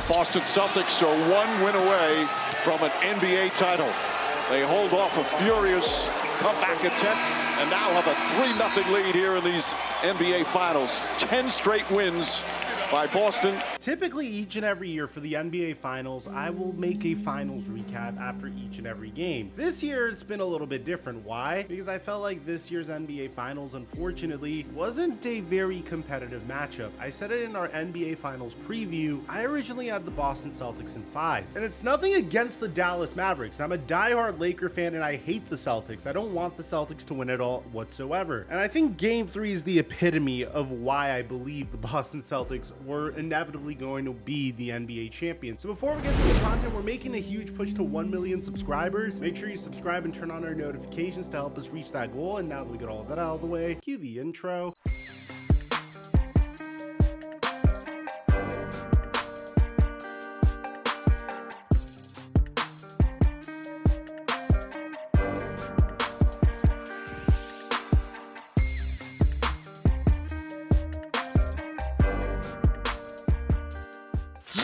Boston Celtics are one win away from an NBA title. They hold off a furious comeback attempt and now have a 3-0 lead here in these NBA Finals. 10 straight wins by Boston. Typically, each and every year for the NBA Finals, I will make a finals recap after each and every game. This year, it's been a little bit different. Why? Because I felt like this year's NBA Finals, unfortunately, wasn't a very competitive matchup. I said it in our NBA Finals preview. I originally had the Boston Celtics in 5. And it's nothing against the Dallas Mavericks. I'm a diehard Laker fan and I hate the Celtics. I don't want the Celtics to win it all whatsoever. And I think Game 3 is the epitome of why I believe the Boston Celtics were inevitably going to be the NBA champions. So before we get to the content, we're making a huge push to 1 million subscribers. Make sure you subscribe and turn on our notifications to help us reach that goal. And now that we got all that out of the way, cue the intro.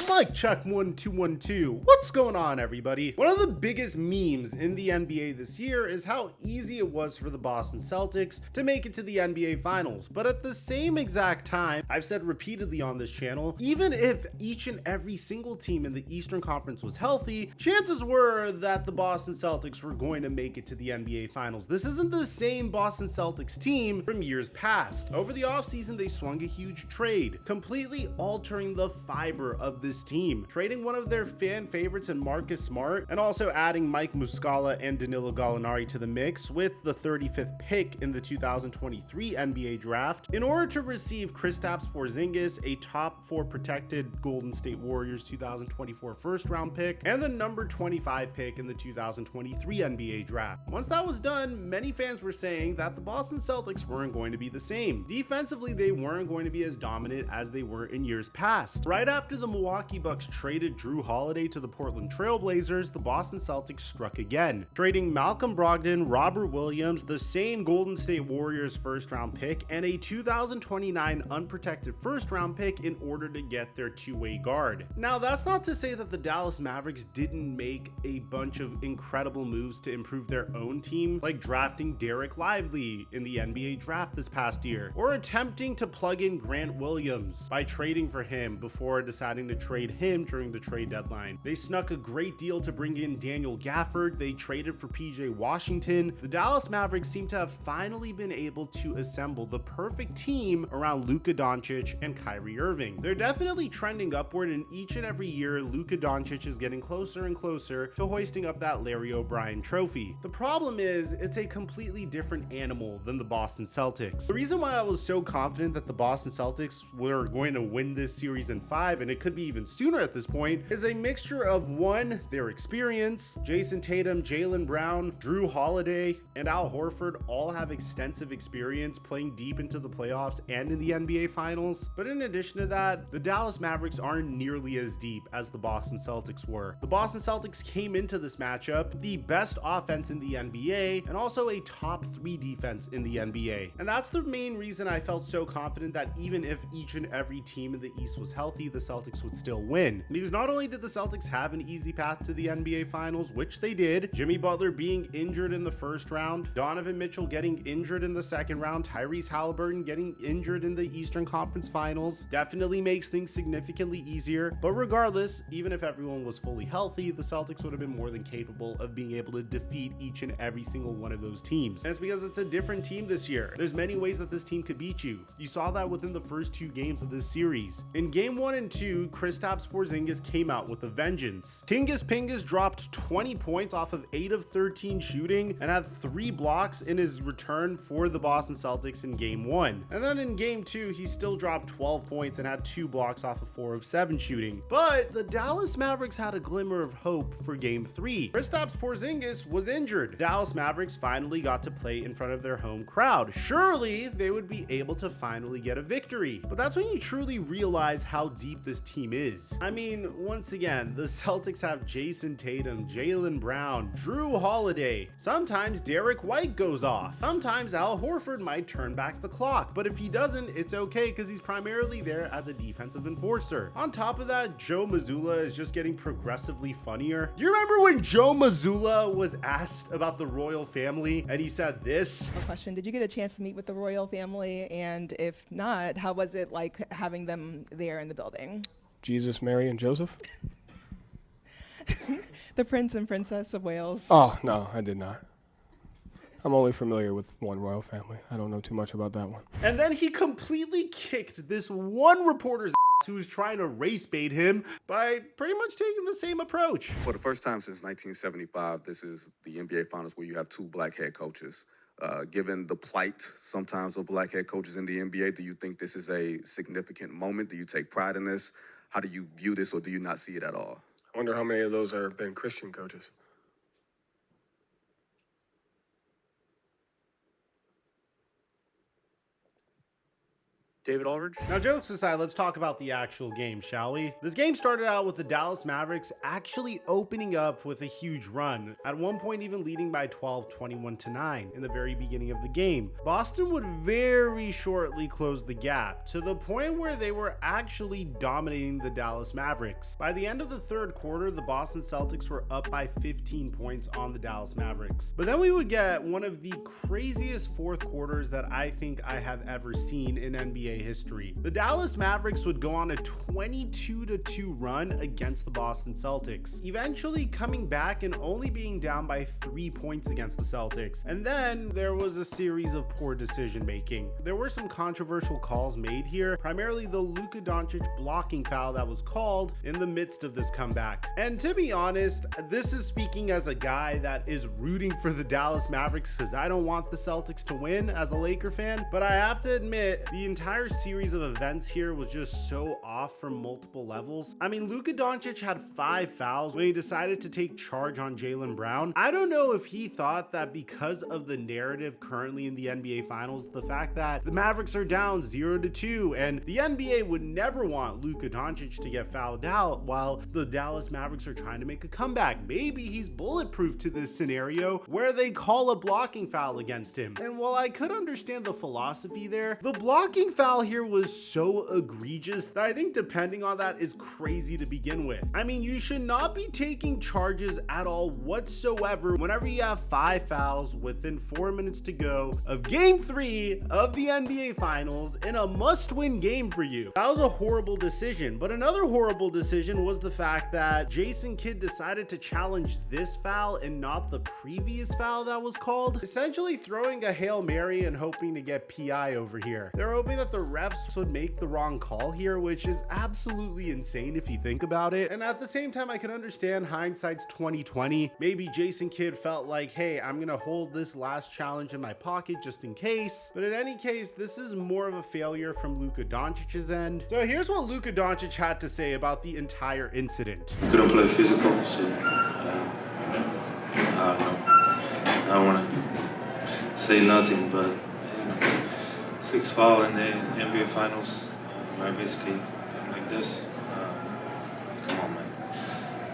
Mike check 1212. What's going on, everybody? One of the biggest memes in the NBA this year is how easy it was for the Boston Celtics to make it to the NBA Finals. But at the same exact time, I've said repeatedly on this channel, even if each and every single team in the Eastern Conference was healthy, chances were that the Boston Celtics were going to make it to the NBA Finals. This isn't the same Boston Celtics team from years past. Over the offseason, they swung a huge trade, completely altering the fiber of this team, trading one of their fan favorites in Marcus Smart and also adding Mike Mazzulla and Danilo Gallinari to the mix with the 35th pick in the 2023 NBA draft in order to receive Kristaps Porzingis, a top 4 protected Golden State Warriors 2024 first round pick, and the number 25 pick in the 2023 NBA draft. Once that was done, many fans were saying that the Boston Celtics weren't going to be the same. Defensively, they weren't going to be as dominant as they were in years past. Right after the Milwaukee Bucks traded Drew Holiday to the Portland Trail Blazers, the Boston Celtics struck again, trading Malcolm Brogdon, Robert Williams, the same Golden State Warriors first round pick, and a 2029 unprotected first round pick in order to get their two-way guard. Now, that's not to say that the Dallas Mavericks didn't make a bunch of incredible moves to improve their own team, like drafting Derek Lively in the NBA draft this past year, or attempting to plug in Grant Williams by trading for him before deciding to trade him during the trade deadline. They snuck a great deal to bring in Daniel Gafford. They traded for PJ Washington. The Dallas Mavericks seem to have finally been able to assemble the perfect team around Luka Doncic and Kyrie Irving. They're definitely trending upward, and each and every year Luka Doncic is getting closer and closer to hoisting up that Larry O'Brien trophy. The problem is it's a completely different animal than the Boston Celtics. The reason why I was so confident that the Boston Celtics were going to win this series in 5, and it could be even sooner at this point, is a mixture of one, their experience. Jason Tatum, Jaylen Brown, Drew Holiday, and Al Horford all have extensive experience playing deep into the playoffs and in the NBA Finals. But in addition to that, the Dallas Mavericks aren't nearly as deep as the Boston Celtics were. The Boston Celtics came into this matchup the best offense in the NBA and also a top 3 defense in the NBA. And that's the main reason I felt so confident that even if each and every team in the East was healthy, the Celtics would still win. Because not only did the Celtics have an easy path to the NBA Finals, which they did, Jimmy Butler being injured in the first round, Donovan Mitchell getting injured in the second round, Tyrese Halliburton getting injured in the Eastern Conference Finals definitely makes things significantly easier. But regardless, even if everyone was fully healthy, the Celtics would have been more than capable of being able to defeat each and every single one of those teams. And it's because it's a different team this year. There's many ways that this team could beat you. You saw that within the first 2 games of this series. In game 1 and 2, Kristaps Porzingis came out with a vengeance. Kingus Pingus dropped 20 points off of 8 of 13 shooting and had 3 blocks in his return for the Boston Celtics in game 1. And then in game 2, he still dropped 12 points and had 2 blocks off of 4 of 7 shooting. But the Dallas Mavericks had a glimmer of hope for game 3. Kristaps Porzingis was injured. Dallas Mavericks finally got to play in front of their home crowd. Surely they would be able to finally get a victory. But that's when you truly realize how deep this team is. is. I mean, once again, the Celtics have Jason Tatum, Jaylen Brown, Drew Holiday. Sometimes Derek White goes off. Sometimes Al Horford might turn back the clock, but if he doesn't, it's okay because he's primarily there as a defensive enforcer. On top of that, Joe Mazzulla is just getting progressively funnier. Do you remember when Joe Mazzulla was asked about the royal family and he said this? A question, did you get a chance to meet with the royal family? And if not, how was it like having them there in the building? Jesus, Mary, and Joseph? The Prince and Princess of Wales. Oh, no, I did not. I'm only familiar with one royal family. I don't know too much about that one. And then he completely kicked this one reporter's ass who was trying to race bait him by pretty much taking the same approach. For the first time since 1975, this is the NBA Finals where you have two black head coaches. Given the plight sometimes of black head coaches in the NBA, do you think this is a significant moment? Do you take pride in this? How do you view this, or do you not see it at all? I wonder how many of those have been Christian coaches. David Aldridge? Now, jokes aside, let's talk about the actual game, shall we? This game started out with the Dallas Mavericks actually opening up with a huge run, at one point even leading by 12, 21-9 in the very beginning of the game. Boston would very shortly close the gap, to the point where they were actually dominating the Dallas Mavericks. By the end of the third quarter, the Boston Celtics were up by 15 points on the Dallas Mavericks. But then we would get one of the craziest fourth quarters that I think I have ever seen in NBA history. The Dallas Mavericks would go on a 22-2 run against the Boston Celtics, eventually coming back and only being down by 3 points against the Celtics. And then there was a series of poor decision making. There were some controversial calls made here, primarily the Luka Doncic blocking foul that was called in the midst of this comeback. And to be honest, this is speaking as a guy that is rooting for the Dallas Mavericks because I don't want the Celtics to win as a Laker fan, but I have to admit the entire series of events here was just so off from multiple levels. I mean, Luka Doncic had 5 fouls when he decided to take charge on Jaylen Brown. I don't know if he thought that because of the narrative currently in the NBA Finals, the fact that the Mavericks are down 0-2 and the NBA would never want Luka Doncic to get fouled out while the Dallas Mavericks are trying to make a comeback. Maybe he's bulletproof to this scenario where they call a blocking foul against him. And while I could understand the philosophy there, the blocking foul here was so egregious that I think depending on that is crazy to begin with. I mean, you should not be taking charges at all whatsoever whenever you have 5 fouls within 4 minutes to go of game 3 of the NBA Finals in a must-win game for you. That was a horrible decision, but another horrible decision was the fact that Jason Kidd decided to challenge this foul and not the previous foul that was called, essentially throwing a Hail Mary and hoping to get PI over here. They're hoping that the refs would make the wrong call here, which is absolutely insane if you think about it. And at the same time, I can understand hindsight's 2020. Maybe Jason Kidd felt like, hey, I'm gonna hold this last challenge in my pocket just in case. But in any case, this is more of a failure from Luka Doncic's end. So here's what Luka Doncic had to say about the entire incident. Couldn't play physical, so I don't know. I don't want to say nothing, but 6 foul in the NBA Finals, where basically like this. Come on, man.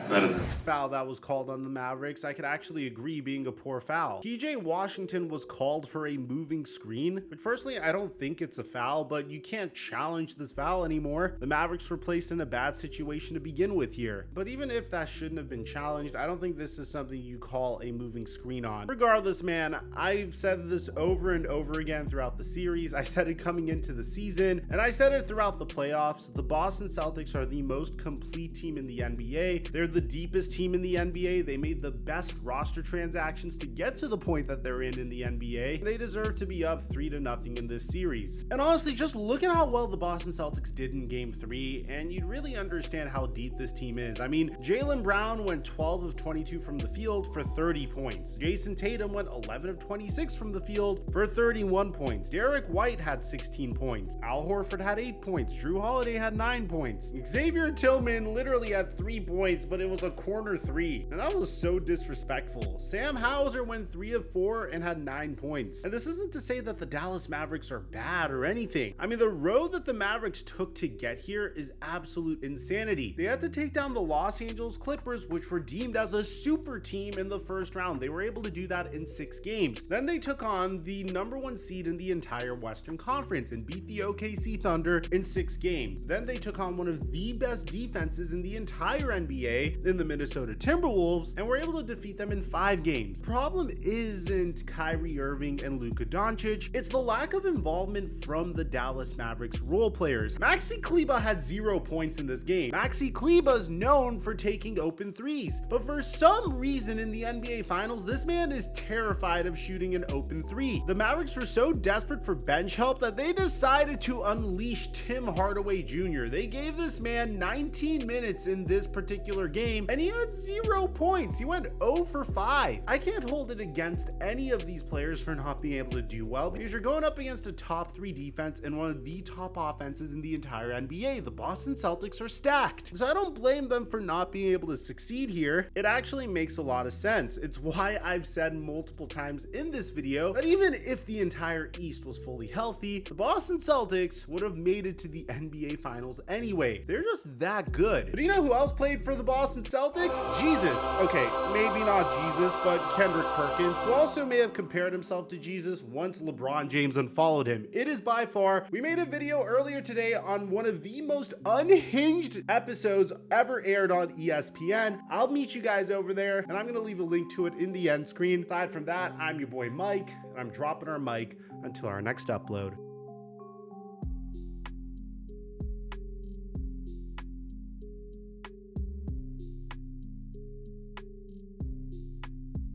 Better than this foul that was called on the Mavericks, I could actually agree being a poor foul. PJ Washington was called for a moving screen, which personally I don't think it's a foul, but you can't challenge this foul anymore. The Mavericks were placed in a bad situation to begin with here. But even if that shouldn't have been challenged, I don't think this is something you call a moving screen on. Regardless, man, I've said this over and over again throughout the series. I said it coming into the season, and I said it throughout the playoffs. The Boston Celtics are the most complete team in the NBA. They're the deepest team in the NBA. They made the best roster transactions to get to the point that they're in the NBA. They deserve to be up 3-0 in this series. And honestly, just look at how well the Boston Celtics did in game 3, and you'd really understand how deep this team is. I mean, Jaylen Brown went 12 of 22 from the field for 30 points. Jason Tatum went 11 of 26 from the field for 31 points. Derek White had 16 points. Al Horford had 8 points. Drew Holiday had 9 points. Xavier Tillman literally had 3 points, but it was a corner three, and that was so disrespectful. Sam Hauser went 3 of 4 and had 9 points. And this isn't to say that the Dallas Mavericks are bad or anything. I mean, the road that the Mavericks took to get here is absolute insanity. They had to take down the Los Angeles Clippers, which were deemed as a super team in the first round. They were able to do that in 6 games. Then they took on the #1 seed in the entire Western Conference and beat the OKC Thunder in 6 games. Then they took on one of the best defenses in the entire NBA in the Minnesota Timberwolves and were able to defeat them in 5 games. Problem isn't Kyrie Irving and Luka Doncic, it's the lack of involvement from the Dallas Mavericks role players. Maxi Kleber had 0 points in this game. Maxi Kleber is known for taking open threes, but for some reason in the NBA Finals, this man is terrified of shooting an open three. The Mavericks were so desperate for bench help that they decided to unleash Tim Hardaway Jr. They gave this man 19 minutes in this particular game, and he had 0 points. He went 0 for 5. I can't hold it against any of these players for not being able to do well, because you're going up against a top 3 defense and one of the top offenses in the entire NBA. The Boston Celtics are stacked, so I don't blame them for not being able to succeed here. It actually makes a lot of sense. It's why I've said multiple times in this video that even if the entire East was fully healthy, the Boston Celtics would have made it to the NBA Finals anyway. They're just that good. But do you know who else played for the Boston Celtics? Jesus. Okay, maybe not Jesus, but Kendrick Perkins, who also may have compared himself to Jesus once LeBron James unfollowed him. It is by far, we made a video earlier today on one of the most unhinged episodes ever aired on ESPN. I'll meet you guys over there, and I'm gonna leave a link to it in the end screen. Aside from that, I'm your boy Mike, and I'm dropping our mic until our next upload.